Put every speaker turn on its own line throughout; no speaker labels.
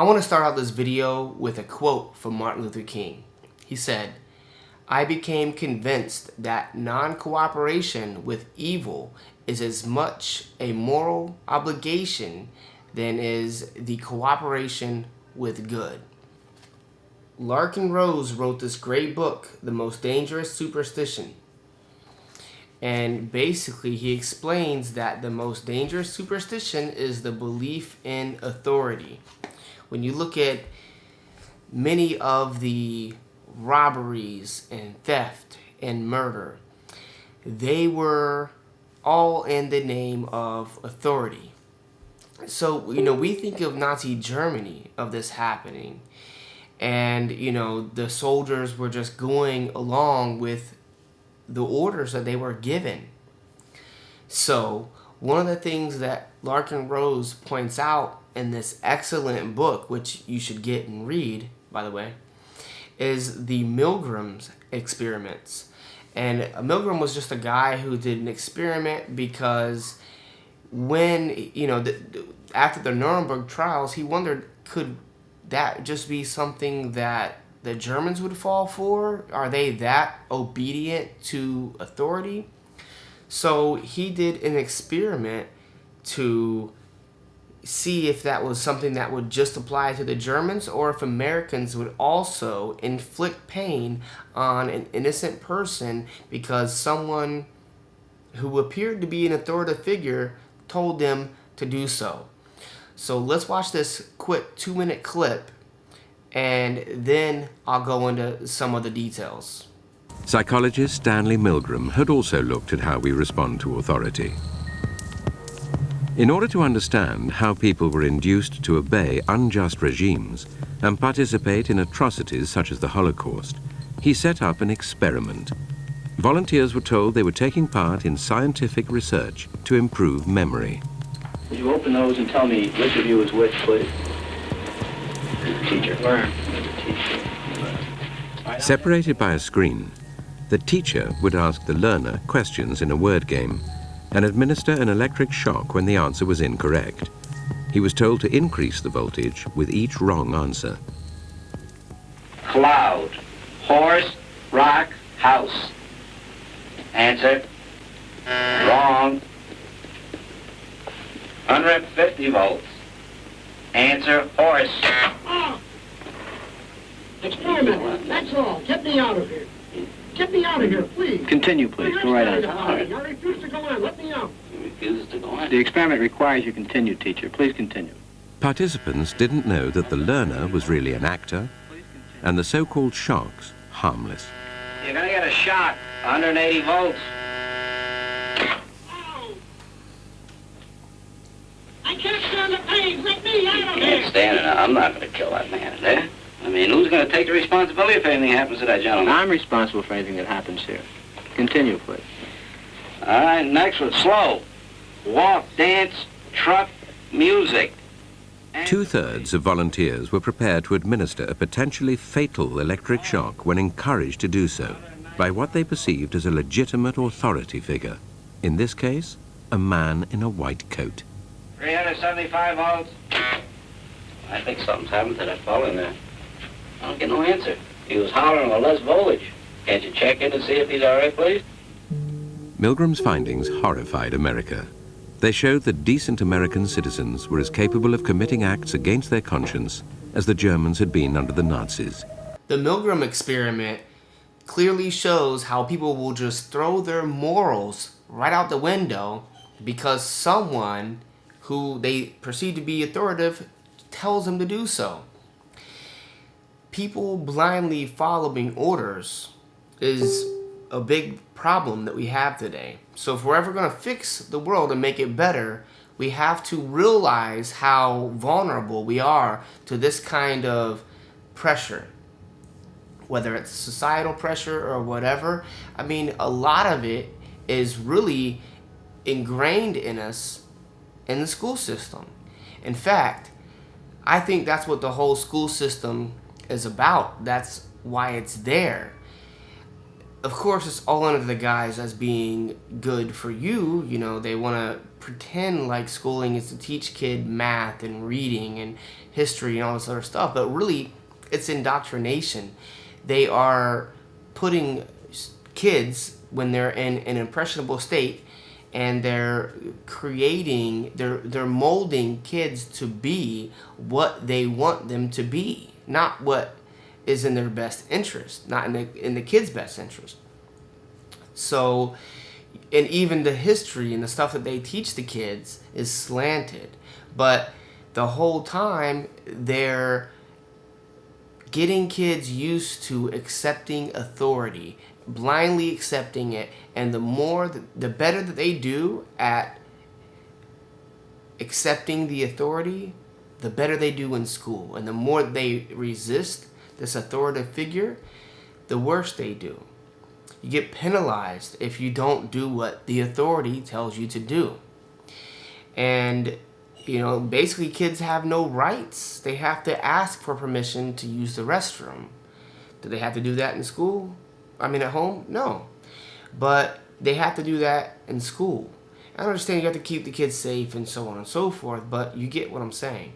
I want to start out this video with a quote from Martin Luther King. He said, "I became convinced that non-cooperation with evil is as much a moral obligation than is the cooperation with good." Larken Rose wrote this great book, The Most Dangerous Superstition. And basically he explains that the most dangerous superstition is the belief in authority. When you look at many of the robberies and theft and murder, they were all in the name of authority. So, we think of Nazi Germany, of this happening. And, the soldiers were just going along with the orders that they were given. So, one of the things that Larken Rose points out in this excellent book, which you should get and read, by the way, is the Milgram's experiments. And Milgram was just a guy who did an experiment because when, after the Nuremberg trials, he wondered, could that just be something that the Germans would fall for? Are they that obedient to authority? So he did an experiment to see if that was something that would just apply to the Germans, or if Americans would also inflict pain on an innocent person because someone who appeared to be an authoritative figure told them to do so. So let's watch this quick 2-minute clip, and then I'll go into some of the details.
Psychologist Stanley Milgram had also looked at how we respond to authority. In order to understand how people were induced to obey unjust regimes and participate in atrocities such as the Holocaust, he set up an experiment. Volunteers were told they were taking part in scientific research to improve memory.
Would you open those and tell me which of you is which, please? Teacher. Learn.
Separated by a screen, the teacher would ask the learner questions in a word game and administer an electric shock when the answer was incorrect. He was told to increase the voltage with each wrong answer.
Cloud. Horse. Rock. House. Answer. Wrong. 150 volts. Answer. Horse.
Oh. Experiment. That's all. Get me out of here. Get me out of here, please.
Continue, please. Go right on.
I refuse to go on. Let me out.
You refuse to go on? The experiment requires you continue, teacher. Please continue.
Participants didn't know that the learner was really an actor and the so-called shocks harmless.
You're gonna get a shock. 180 volts.
Oh. I can't stand the pain. Let me out of
You
here.
can't stand it. I'm not gonna kill that man there. I mean, who's going to take the responsibility if anything happens to that gentleman? I'm responsible for anything that happens here. Continue, please. All right, next one. Slow. Walk, dance, truck, music.
Two-thirds of volunteers were prepared to administer a potentially fatal electric shock when encouraged to do so by what they perceived as a legitimate authority figure. In this case, a man in a white coat.
375 volts. I think something's happened to that fellow in there. I don't get no answer. He was hollering for less voltage. Can't you check in to see if he's all right, please?
Milgram's findings horrified America. They showed that decent American citizens were as capable of committing acts against their conscience as the Germans had been under the Nazis.
The Milgram experiment clearly shows how people will just throw their morals right out the window because someone who they perceive to be authoritative tells them to do so. People blindly following orders is a big problem that we have today. So if we're ever going to fix the world and make it better, we have to realize how vulnerable we are to this kind of pressure. Whether it's societal pressure or whatever. I mean, a lot of it is really ingrained in us in the school system. In fact, I think that's what the whole school system is about. That's why it's there. of course, it's all under the guise as being good for you. You know, they want to pretend like schooling is to teach kid math and reading and history and all this other stuff, but really, it's indoctrination. They are putting kids, when they're in an impressionable state, and they're molding kids to be what they want them to be, not what is in their best interest, not in the kids' best interest. So, and even the history and the stuff that they teach the kids is slanted, but the whole time they're getting kids used to accepting authority, blindly accepting it, and the better that they do at accepting the authority, the better they do in school, and the more they resist this authoritative figure, the worse they do. You get penalized if you don't do what the authority tells you to do. And, you know, basically kids have no rights. They have to ask for permission to use the restroom. Do they have to do that in school? I mean, at home? No. But they have to do that in school. I understand you have to keep the kids safe and so on and so forth, but you get what I'm saying.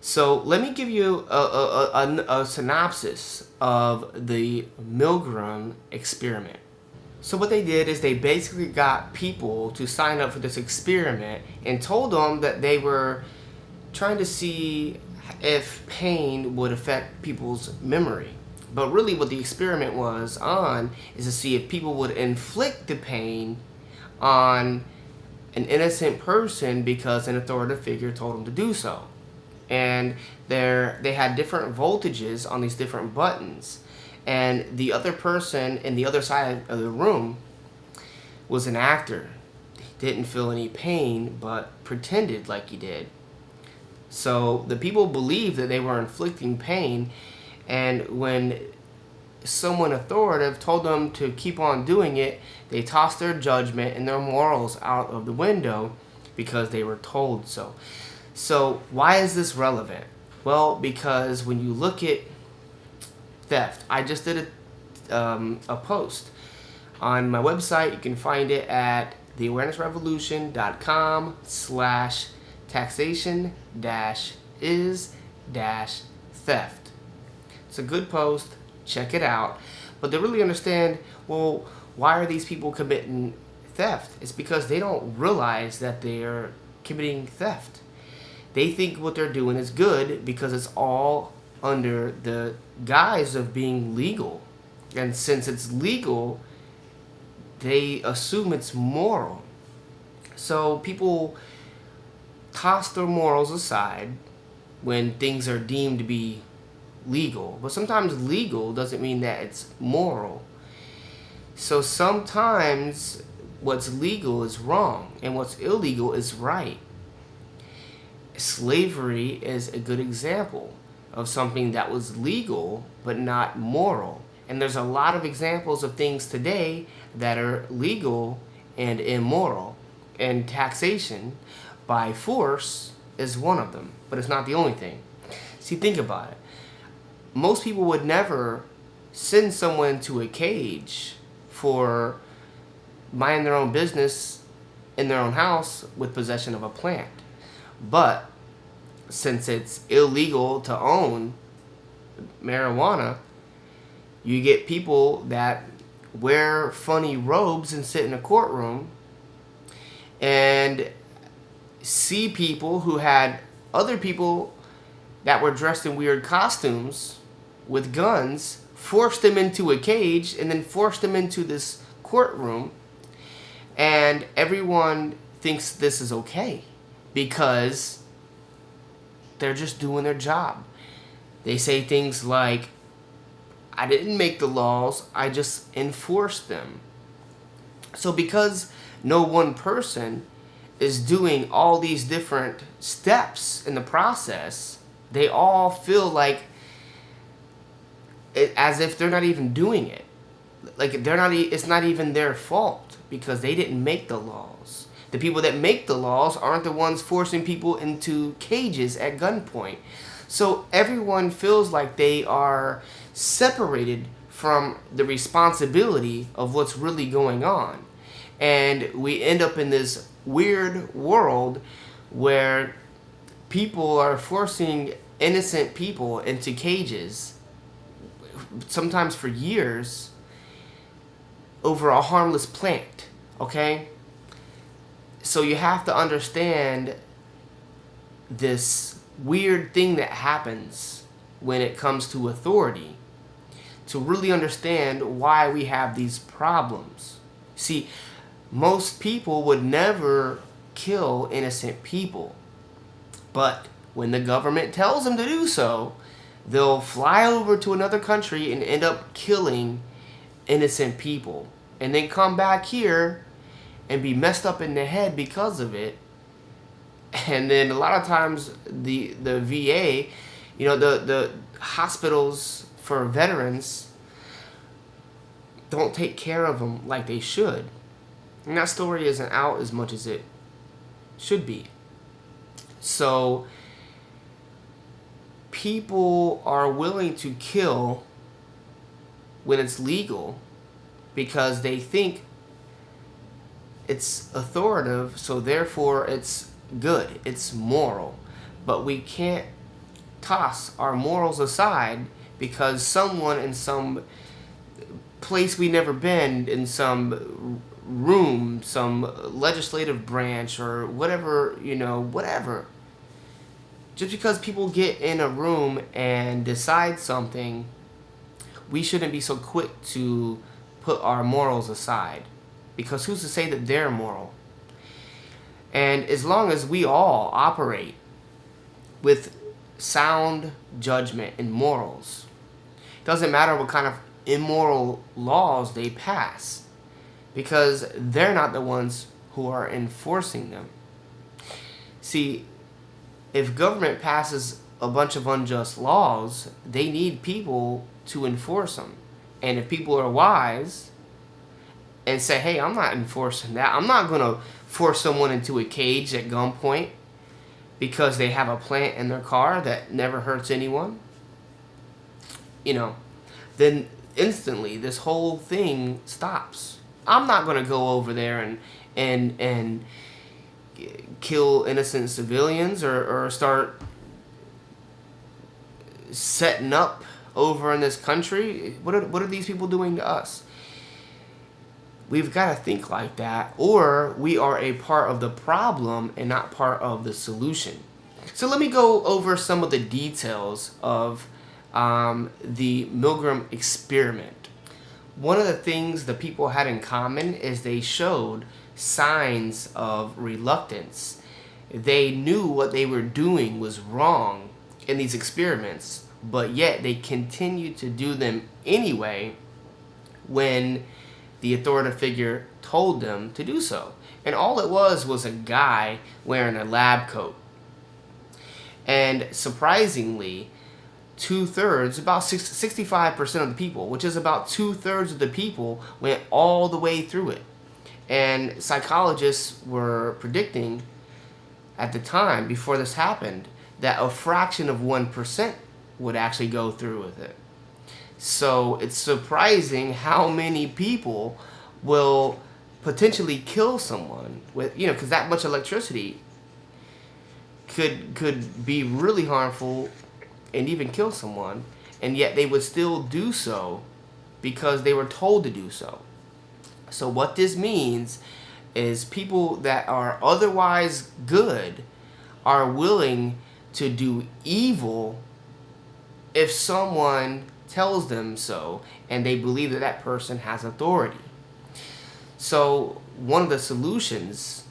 So let me give you a synopsis of the Milgram experiment. So what they did is they basically got people to sign up for this experiment and told them that they were trying to see if pain would affect people's memory. But really what the experiment was on is to see if people would inflict the pain on an innocent person because an authoritative figure told them to do so. And they had different voltages on these different buttons. And the other person in the other side of the room was an actor. He didn't feel any pain, but pretended like he did. So the people believed that they were inflicting pain, and when someone authoritative told them to keep on doing it, they tossed their judgment and their morals out of the window because they were told so. So why is this relevant? Well, because when you look at theft, I just did a post on my website. You can find it at theawarenessrevolution.com/taxation-is-theft. It's a good post. Check it out. But to really understand, well, why are these people committing theft? It's because they don't realize that they're committing theft. They think what they're doing is good because it's all under the guise of being legal. And since it's legal, they assume it's moral. So people toss their morals aside when things are deemed to be legal. But sometimes legal doesn't mean that it's moral. So sometimes what's legal is wrong and what's illegal is right. Slavery is a good example of something that was legal but not moral. And there's a lot of examples of things today that are legal and immoral. And taxation by force is one of them, but it's not the only thing. See, think about it. Most people would never send someone to a cage for minding their own business in their own house with possession of a plant. But since it's illegal to own marijuana, you get people that wear funny robes and sit in a courtroom and see people who had other people that were dressed in weird costumes with guns, force them into a cage, and then force them into this courtroom, and everyone thinks this is okay because they're just doing their job. They say things like, I didn't make the laws, I just enforced them. So because no one person is doing all these different steps in the process, they all feel like as if they're not even doing it. Like it's not even their fault because they didn't make the laws. The people that make the laws aren't the ones forcing people into cages at gunpoint. So everyone feels like they are separated from the responsibility of what's really going on. And we end up in this weird world where people are forcing innocent people into cages, sometimes for years, over a harmless plant, okay? So you have to understand this weird thing that happens when it comes to authority to really understand why we have these problems. See, most people would never kill innocent people, but when the government tells them to do so, they'll fly over to another country and end up killing innocent people, and then come back here and be messed up in the head because of it. And then a lot of times the VA, the hospitals for veterans don't take care of them like they should. And that story isn't out as much as it should be. So people are willing to kill when it's legal because they think it's authoritative, so therefore it's good, it's moral. But we can't toss our morals aside because someone in some place we never been, in some room, some legislative branch or whatever, whatever. Just because people get in a room and decide something, we shouldn't be so quick to put our morals aside. Because who's to say that they're moral? And as long as we all operate with sound judgment and morals, it doesn't matter what kind of immoral laws they pass, because they're not the ones who are enforcing them. See, if government passes a bunch of unjust laws, they need people to enforce them. And if people are wise and say, hey, I'm not enforcing that, I'm not going to force someone into a cage at gunpoint because they have a plant in their car that never hurts anyone, then instantly this whole thing stops. I'm not going to go over there and kill innocent civilians or start setting up over in this country. What are these people doing to us? We've got to think like that, or we are a part of the problem and not part of the solution. So let me go over some of the details of the Milgram experiment. One of the things the people had in common is they showed signs of reluctance. They knew what they were doing was wrong in these experiments, but yet they continued to do them anyway when the authoritative figure told them to do so. And all it was a guy wearing a lab coat. And surprisingly, 2/3, about 65% of the people, which is about 2/3 of the people, went all the way through it. And psychologists were predicting at the time, before this happened, that a fraction of 1% would actually go through with it. So it's surprising how many people will potentially kill someone with, because that much electricity could be really harmful and even kill someone, and yet they would still do so because they were told to do so. So what this means is people that are otherwise good are willing to do evil if someone tells them so and they believe that that person has authority. So one of the solutions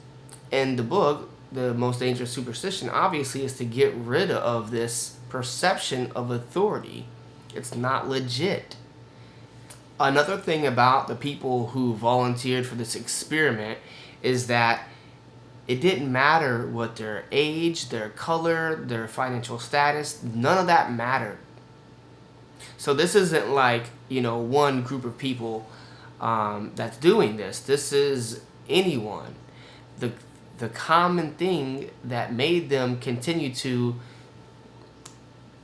in the book, The Most Dangerous Superstition, obviously is to get rid of this perception of authority. It's not legit. Another thing about the people who volunteered for this experiment is that it didn't matter what their age, their color, their financial status, none of that mattered. So this isn't like, one group of people that's doing this. This is anyone. The common thing that made them continue to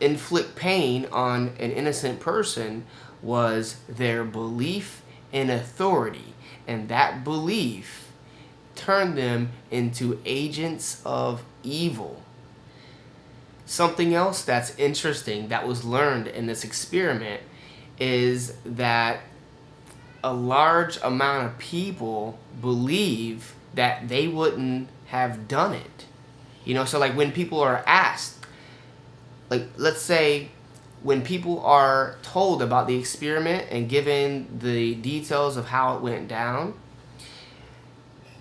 inflict pain on an innocent person was their belief in authority, and that belief turned them into agents of evil. Something else that's interesting that was learned in this experiment is that a large amount of people believe that they wouldn't have done it. You know, so like when people are asked, like let's say when people are told about the experiment and given the details of how it went down,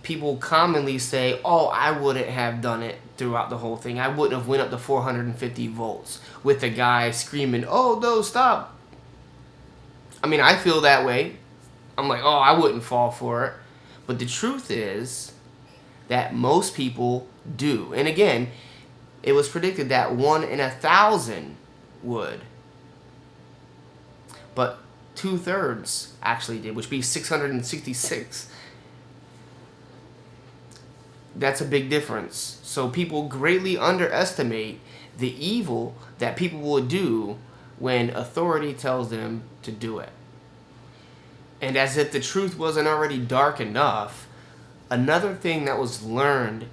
people commonly say, oh, I wouldn't have done it throughout the whole thing. I wouldn't have went up to 450 volts with the guy screaming, oh, no, stop. I mean, I feel that way. I'm like, oh, I wouldn't fall for it. But the truth is that most people do. And again, it was predicted that 1 in 1,000 would. But 2/3 actually did, which would be 666. That's a big difference. So people greatly underestimate the evil that people will do when authority tells them to do it. And as if the truth wasn't already dark enough, another thing that was learned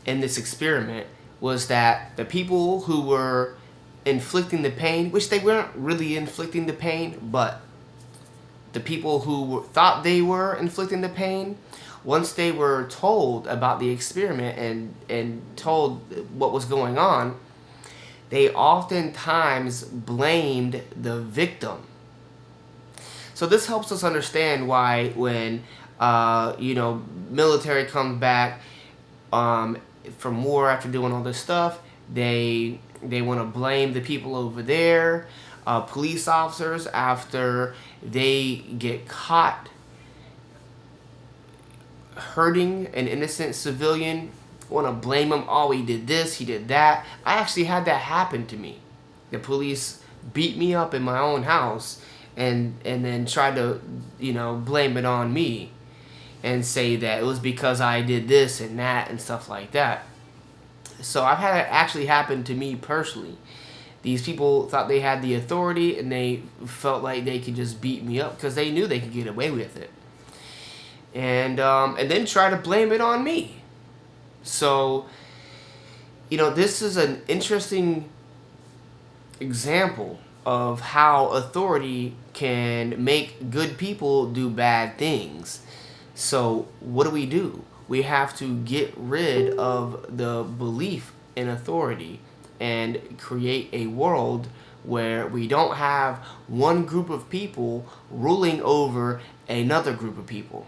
in this experiment was that the people who were inflicting the pain, which they weren't really inflicting the pain, but the people who thought they were inflicting the pain, once they were told about the experiment and told what was going on, they oftentimes blamed the victim. So this helps us understand why when military comes back from war after doing all this stuff, they want to blame the people over there. Police officers, after they get caught hurting an innocent civilian, want to blame him. Oh, he did this, he did that. I actually had that happen to me. The police beat me up in my own house and then tried to, blame it on me and say that it was because I did this and that and stuff like that. So I've had it actually happen to me personally. These people thought they had the authority and they felt like they could just beat me up because they knew they could get away with it. And then try to blame it on me. So, this is an interesting example of how authority can make good people do bad things. So what do? We have to get rid of the belief in authority and create a world where we don't have one group of people ruling over another group of people.